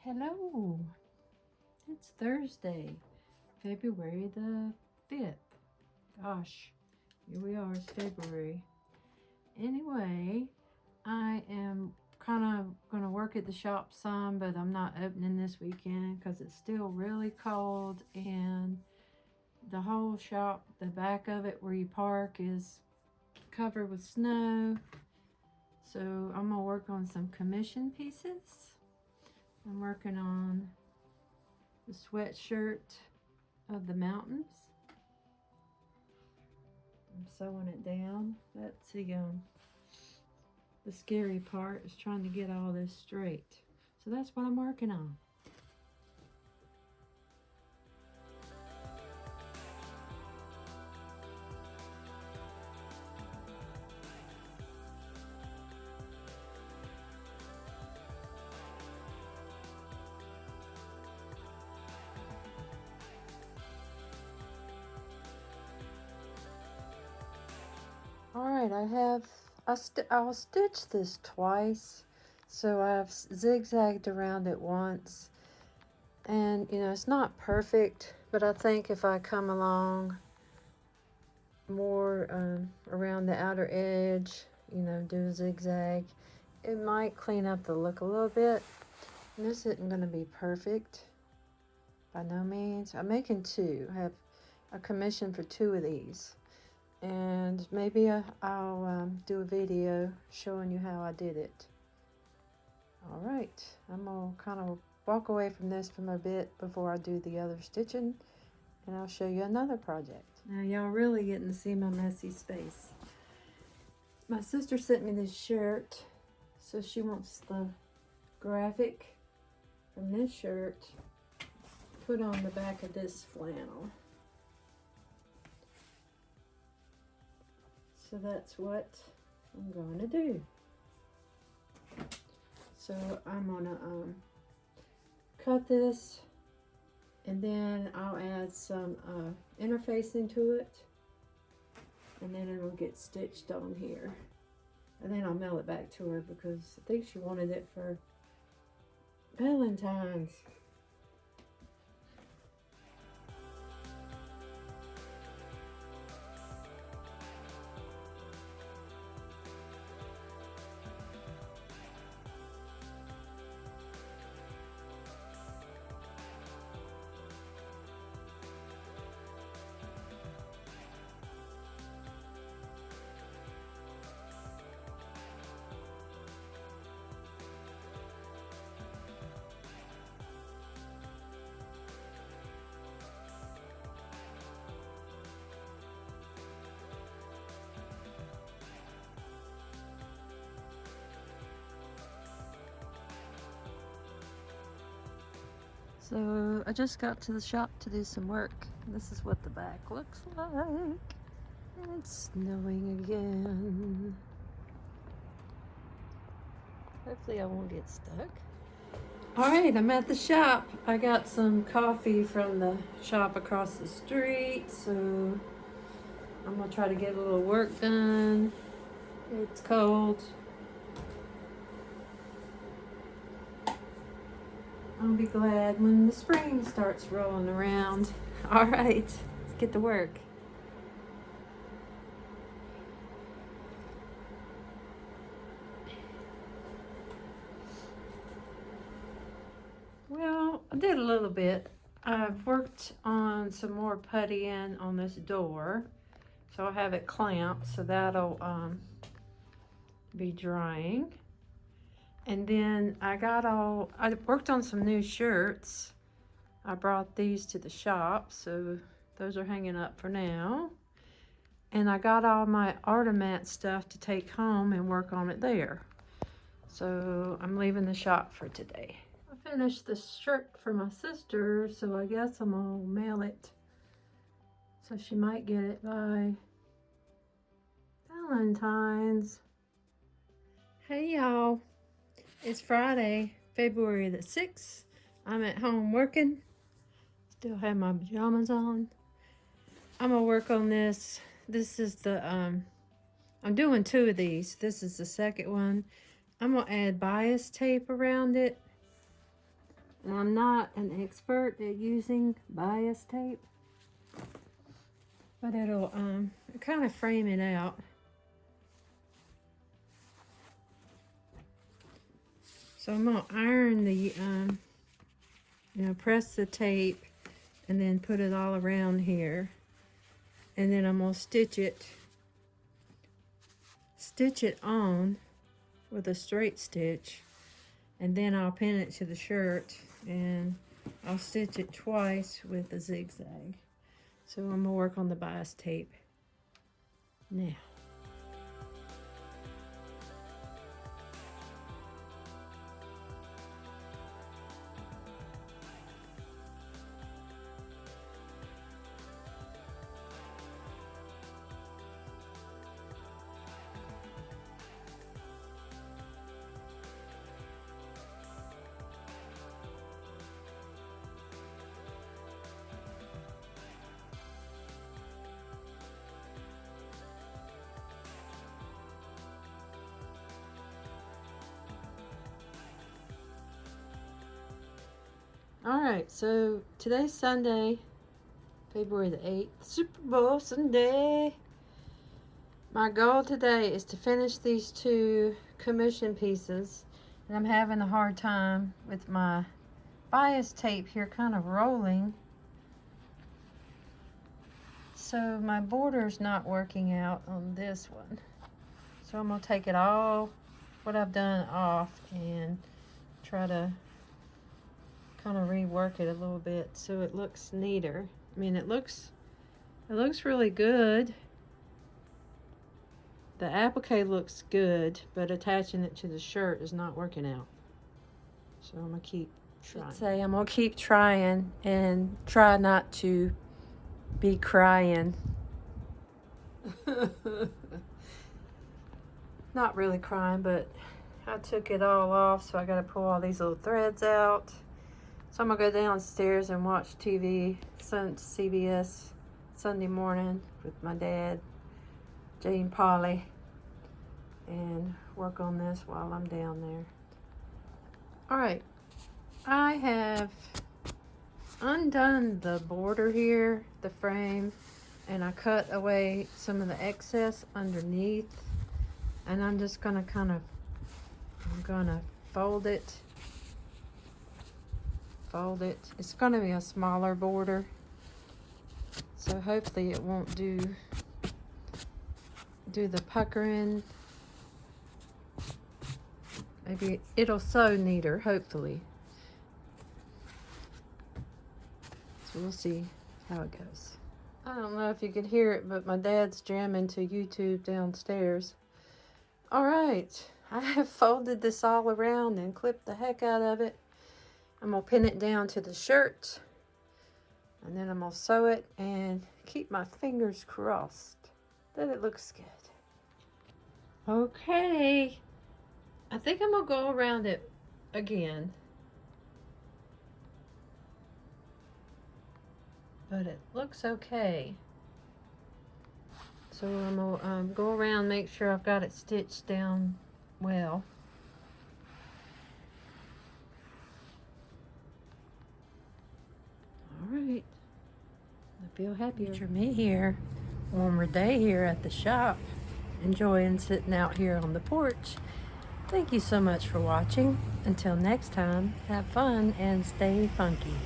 Hello, it's Thursday, February the 5th. Gosh, here we are, it's February. Anyway, I am kind of going to work at the shop some, but I'm not opening this weekend because it's still really cold and the whole shop, the back of it where you park, is covered with snow. So I'm going to work on some commission pieces. I'm working on the sweatshirt of the mountains. I'm sewing it down. That's the scary part is trying to get all this straight. So that's what I'm working on. All right, I'll stitch this twice. So I've zigzagged around it once. And, it's not perfect, but I think if I come along more around the outer edge, do a zigzag, it might clean up the look a little bit. And this isn't going to be perfect by no means. I'm making two. I have a commission for two of these. And maybe I'll do a video showing you how I did it. All right, I'm going to kind of walk away from this for a bit before I do the other stitching, and I'll show you another project. Now y'all really getting to see my messy space. My sister sent me this shirt, so she wants the graphic from this shirt put on the back of this flannel. So that's what I'm going to do. So I'm gonna cut this, and then I'll add some interfacing to it, and then it'll get stitched on here. And then I'll mail it back to her because I think she wanted it for Valentine's. So I just got to the shop to do some work. This is what the back looks like. It's snowing again. Hopefully I won't get stuck. All right, I'm at the shop. I got some coffee from the shop across the street, so I'm gonna try to get a little work done. It's cold. I'll be glad when the spring starts rolling around. All right, let's get to work. Well, I did a little bit. I've worked on some more puttying on this door, so I have it clamped, so that'll be drying. And then I worked on some new shirts. I brought these to the shop, so those are hanging up for now. And I got all my Artemat stuff to take home and work on it there. So I'm leaving the shop for today. I finished the shirt for my sister, so I guess I'm gonna mail it. So she might get it by Valentine's. Hey y'all. It's Friday, February the 6th. I'm at home working. Still have my pajamas on. I'm gonna work on this. This is the, I'm doing two of these. This is the second one. I'm gonna add bias tape around it. And I'm not an expert at using bias tape, but it'll kind of frame it out. So I'm gonna iron the, press the tape and then put it all around here. And then I'm gonna stitch it on with a straight stitch. And then I'll pin it to the shirt and I'll stitch it twice with a zigzag. So I'm gonna work on the bias tape now. Alright, so today's Sunday, February the 8th, Super Bowl Sunday. My goal today is to finish these 2 commission pieces, and I'm having a hard time with my bias tape here kind of rolling. So my border's not working out on this one. So I'm going to take it all, what I've done, off and try to kind of rework it a little bit so it looks neater. I mean, it looks really good. The applique looks good, but attaching it to the shirt is not working out. So I'm gonna keep trying. I'm gonna keep trying and try not to be crying. Not really crying, but I took it all off, so I gotta pull all these little threads out. So I'm gonna go downstairs and watch TV, CBS Sunday morning with my dad, Jane Polly, and work on this while I'm down there. All right, I have undone the border here, the frame, and I cut away some of the excess underneath, and I'm just gonna I'm gonna fold it. It's going to be a smaller border, so hopefully it won't do the puckering. Maybe it'll sew neater, hopefully. So we'll see how it goes. I don't know if you could hear it, but my dad's jamming to YouTube downstairs. All right, I have folded this all around and clipped the heck out of it. I'm going to pin it down to the shirt, and then I'm going to sew it and keep my fingers crossed that it looks good. Okay, I think I'm going to go around it again, but it looks okay. So I'm going to go around, make sure I've got it stitched down well. Alright, I feel happier. Picture me here, warmer day here at the shop, enjoying sitting out here on the porch. Thank you so much for watching. Until next time, have fun and stay funky.